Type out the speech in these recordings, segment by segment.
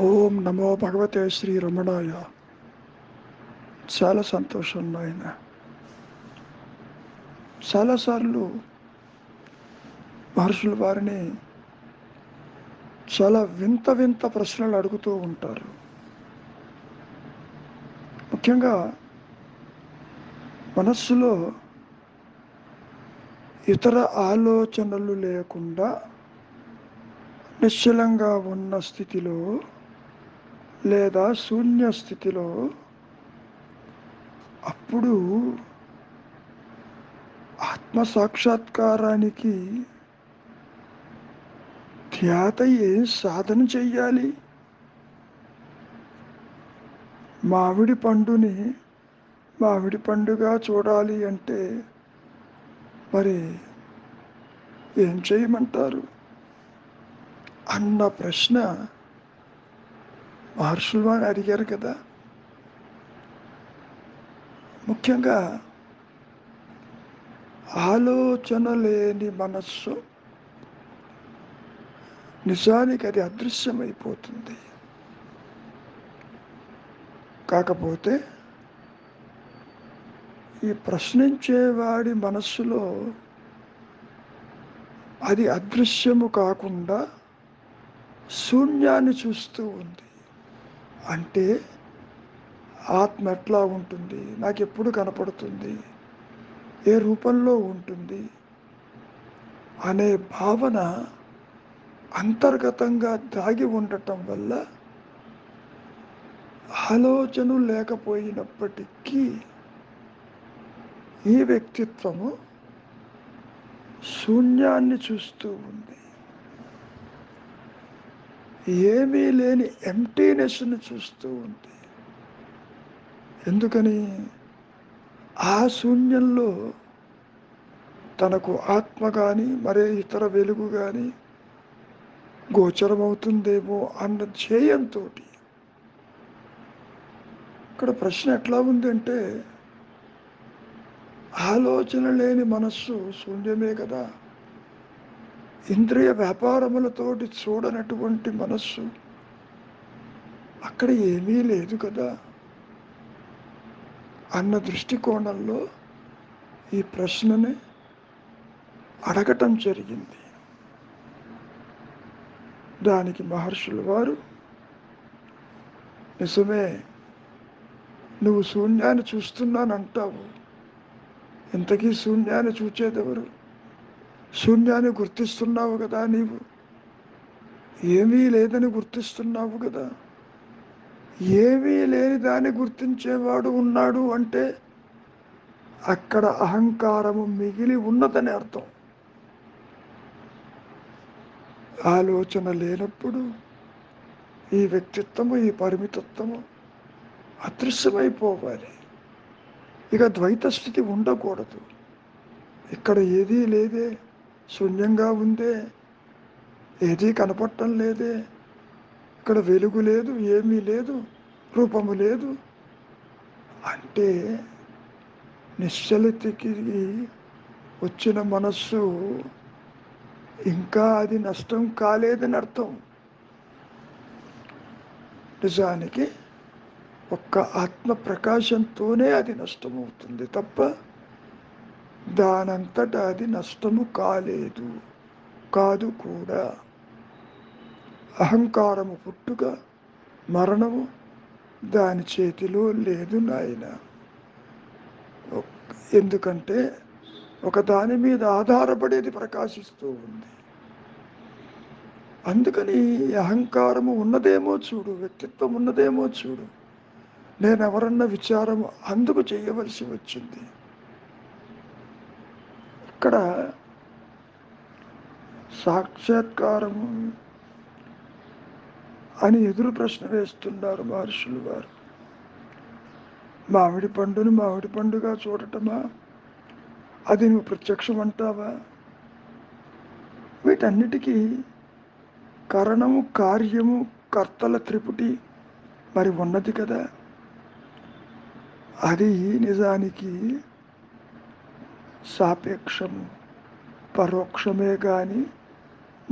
ఓం నమో భగవతే శ్రీ రమణాయ. చాలా సంతోషం నాయన. చాలాసార్లు మహర్షుల వారిని చాలా వింత వింత ప్రశ్నలు అడుగుతూ ఉంటారు. ముఖ్యంగా మనస్సులో ఇతర ఆలోచనలు లేకుండా నిశ్చలంగా ఉన్న స్థితిలో లేదా శూన్య స్థితిలో అప్పుడు ఆత్మ సాక్షాత్కారానికి ధ్యాత ఏం సాధన చెయ్యాలి? మామిడి పండుని మామిడి పండుగా చూడాలి అంటే మరి ఏం చేయమంటారు అన్న ప్రశ్న మహర్షులు వారు అడిగారు కదా. ముఖ్యంగా ఆలోచన లేని మనస్సు నిజానికి అది అదృశ్యమైపోతుంది. కాకపోతే ఈ ప్రశ్నించేవాడి మనస్సులో అది అదృశ్యము కాకుండా శూన్యాన్ని చూస్తూ ఉంది. అంటే ఆత్మ ఎట్లా ఉంటుంది, నాకు ఎప్పుడు కనపడుతుంది, ఏ రూపంలో ఉంటుంది అనే భావన అంతర్గతంగా దాగి ఉండటం వల్ల ఆలోచన లేకపోయినప్పటికీ ఈ వ్యక్తిత్వము శూన్యాన్ని చూస్తూ ఉంది. ఏమీ లేని ఎంప్టీనెస్ని చూస్తూ ఉంది. ఎందుకని? ఆ శూన్యంలో తనకు ఆత్మ కానీ మరే ఇతర వెలుగు కానీ గోచరమవుతుందేమో అన్న ధ్యేయంతో. ఇక్కడ ప్రశ్న ఎట్లా ఉంది అంటే, ఆలోచన లేని మనస్సు శూన్యమే కదా. ఇంద్రియ వ్యాపారములతోటి చూడనటువంటి మనస్సు అక్కడ ఏమీ లేదు కదా అన్న దృష్టికోణంలో ఈ ప్రశ్నని అడగటం జరిగింది. దానికి మహర్షులు వారు, నిజమే, నువ్వు శూన్యాన్ని చూస్తున్నానంటావు, ఇంతకీ శూన్యాన్ని చూచేదెవరు? శూన్యాన్ని గుర్తిస్తున్నావు కదా నీవు, ఏమీ లేదని గుర్తిస్తున్నావు కదా. ఏమీ లేని దాన్ని గుర్తించేవాడు ఉన్నాడు అంటే అక్కడ అహంకారము మిగిలి ఉన్నదని అర్థం. ఆలోచన లేనప్పుడు ఈ వ్యక్తిత్వము, ఈ పరిమితత్వము అదృశ్యమైపోవాలి. ఇక ద్వైత స్థితి ఉండకూడదు. ఇక్కడ ఏదీ లేదే, శూన్యంగా ఉందే, ఏదీ కనపడటం లేదే, ఇక్కడ వెలుగు లేదు, ఏమీ లేదు, రూపము లేదు అంటే నిశ్చలతకి వచ్చిన మనస్సు ఇంకా అది నష్టం కాలేదని అర్థం. నిజానికి ఒక్క ఆత్మ ప్రకాశంతోనే అది నష్టమవుతుంది తప్ప దానంతటా అది నష్టము కాలేదు, కాదు కూడా. అహంకారము పుట్టుక మరణము దాని చేతిలో లేదు నాయన. ఎందుకంటే ఒక దాని మీద ఆధారపడేది ప్రకాశిస్తూ ఉంది. అందుకని అహంకారము ఉన్నదేమో చూడు, వ్యక్తిత్వం ఉన్నదేమో చూడు, నేనెవరన్న విచారము అందుకు చేయవలసి వచ్చింది. ఇక్కడ సాక్షాత్కారము అని ఎదురు ప్రశ్న వేస్తున్నారు మహర్షులు వారు. మామిడి పండుని మామిడి పండుగా చూడటమా, అది నువ్వు ప్రత్యక్షం అంటావా? వీటన్నిటికీ కారణము, కార్యము, కర్తల త్రిపుటి మరి ఉన్నది కదా. అది నిజానికి సాపేక్షము, పరోక్షమే కానీ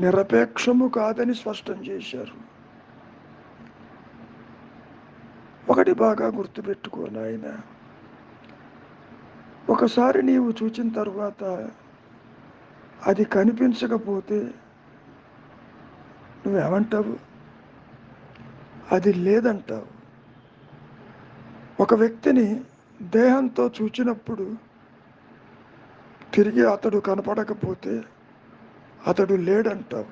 నిరపేక్షము కాదని స్పష్టం చేశారు. ఒకటి బాగా గుర్తుపెట్టుకో నాయన, ఒకసారి నీవు చూచిన తర్వాత అది కనిపించకపోతే నువ్వేమంటావు? అది లేదంటావు. ఒక వ్యక్తిని దేహంతో చూచినప్పుడు తిరిగి అతడు కనపడకపోతే అతడు లేడంటావు,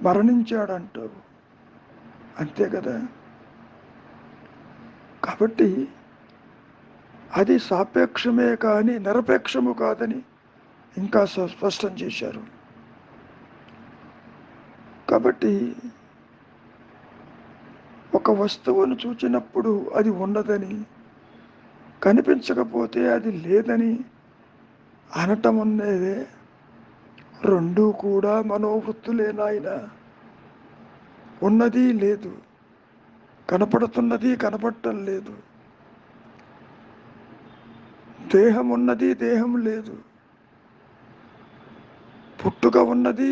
మరణించాడంటావు. అంతే కదా? కాబట్టి అది సాపేక్షమే కానీ నిరపేక్షము కాదని ఇంకా స్పష్టం చేశారు. కాబట్టి ఒక వస్తువును చూచినప్పుడు అది ఉన్నదని, కనిపించకపోతే అది లేదని అనటం అనేదే రెండూ కూడా మనోవృత్తులే నాయన. ఉన్నది లేదు, కనపడుతున్నది కనపడటం లేదు. దేహం ఉన్నది, దేహం లేదు. పుట్టుక ఉన్నది,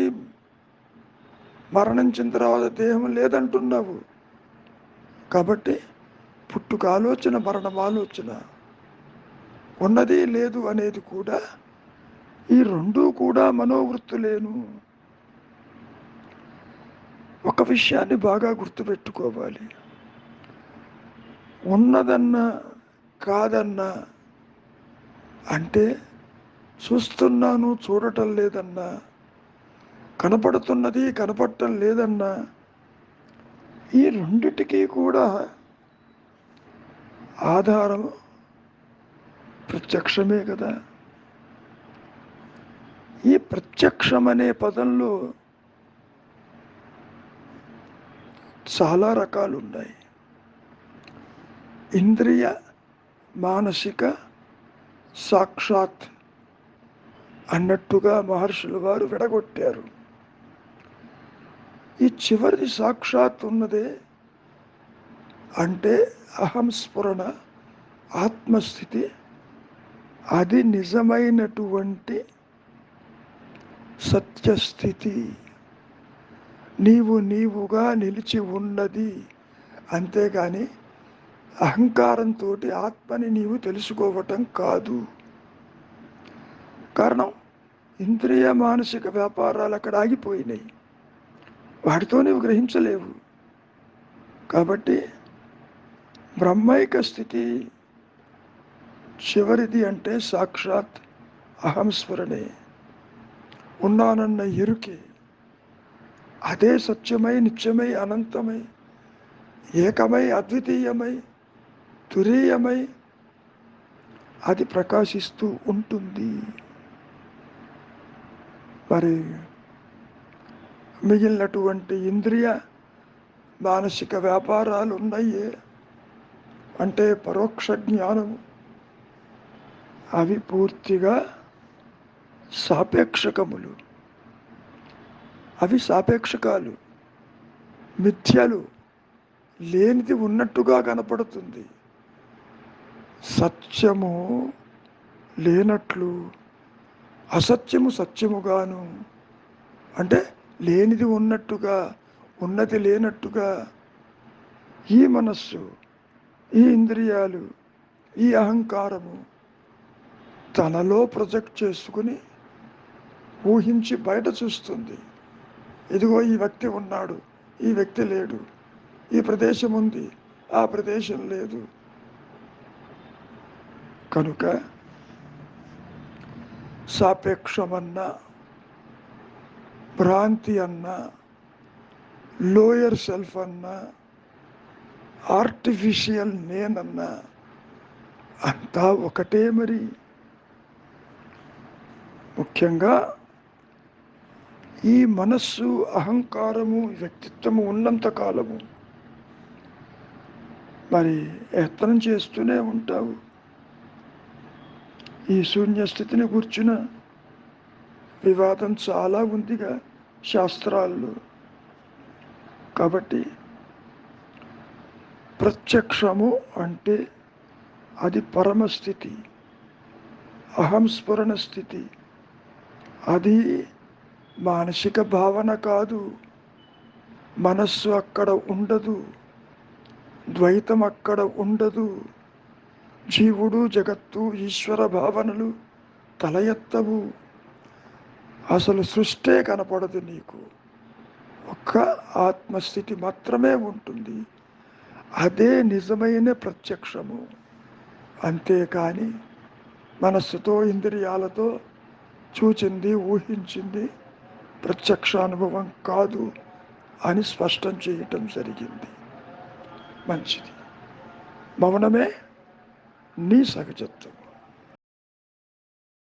మరణించిన తర్వాత దేహం లేదంటున్నావు. కాబట్టి పుట్టుక ఆలోచన, మరణం ఆలోచన, ఉన్నది లేదు అనేది కూడా ఈ రెండూ కూడా మనోవృత్తులేను. ఒక విషయాన్ని బాగా గుర్తుపెట్టుకోవాలి. ఉన్నదన్నా కాదన్నా అంటే చూస్తున్నాను చూడటం లేదన్నా, కనపడుతున్నది కనపడటం లేదన్నా, ఈ రెండిటికీ కూడా ఆధారం ప్రత్యక్షమే కదా. ఈ ప్రత్యక్షం అనే పదంలో చాలా రకాలు ఉన్నాయి. ఇంద్రియ, మానసిక, సాక్షాత్ అన్నట్టుగా మహర్షులు వారు విడగొట్టారు. ఈ చివరిది సాక్షాత్ ఉన్నదే అంటే అహం స్ఫురణ, ఆత్మస్థితి, అది నిజమైనటువంటి సత్యస్థితి. నీవుగా నిలిచి ఉన్నది. అంతేగాని అహంకారంతో ఆత్మని నీవు తెలుసుకోవటం కాదు. కారణం, ఇంద్రియ మానసిక వ్యాపారాలు అక్కడ ఆగిపోయినాయి, వాటితో నీవు గ్రహించలేవు. కాబట్టి బ్రహ్మైక స్థితి చివరిది అంటే సాక్షాత్ అహం స్మరణే, ఉన్నానన్న ఎరుకే. అదే సత్యమై, నిత్యమై, అనంతమై, ఏకమై, అద్వితీయమై, తురీయమై అది ప్రకాశిస్తూ ఉంటుంది. మరి మిగిలినటువంటి ఇంద్రియ మానసిక వ్యాపారాలు ఉన్నాయి అంటే పరోక్ష జ్ఞానము, అవి పూర్తిగా సాపేక్షకములు. అవి సాపేక్షకాలు, మిథ్యలు, లేనిది ఉన్నట్టుగా కనపడుతుంది. సత్యము లేనట్లు, అసత్యము సత్యముగాను, అంటే లేనిది ఉన్నట్టుగా, ఉన్నది లేనట్టుగా ఈ మనస్సు, ఈ ఇంద్రియాలు, ఈ అహంకారము తనలో ప్రొజెక్ట్ చేసుకుని ఊహించి బయట చూస్తుంది. ఇదిగో ఈ వ్యక్తి ఉన్నాడు, ఈ వ్యక్తి లేడు, ఈ ప్రదేశం ఉంది, ఆ ప్రదేశం లేదు. కనుక సాపేక్షమన్నా, భ్రాంతి అన్నా, లోయర్ సెల్ఫ్ అన్నా, ఆర్టిఫిషియల్ నేనన్నా అంతా ఒకటే. మరి ముఖ్యంగా ఈ మనస్సు, అహంకారము, వ్యక్తిత్వము ఉన్నంత కాలము మరి యత్నం చేస్తూనే ఉంటావు. ఈ శూన్యస్థితిని కూర్చున్న వివాదం చాలా ఉందిగా శాస్త్రాల్లో. కాబట్టి ప్రత్యక్షము అంటే అది పరమస్థితి, అహంస్ఫురణ స్థితి. అది మానసిక భావన కాదు, మనస్సు అక్కడ ఉండదు, ద్వైతం అక్కడ ఉండదు. జీవుడు, జగత్తు, ఈశ్వర భావనలు తల ఎత్తవు. అసలు సృష్టే కనపడదు నీకు. ఒక్క ఆత్మస్థితి మాత్రమే ఉంటుంది. అదే నిజమైన ప్రత్యక్షము. అంతేకాని మనస్సుతో, ఇంద్రియాలతో చూచింది, ఊహించింది ప్రత్యక్షానుభవం కాదు అని స్పష్టం చేయటం జరిగింది. మంచిది. మౌనమే నీ సహజత్వం.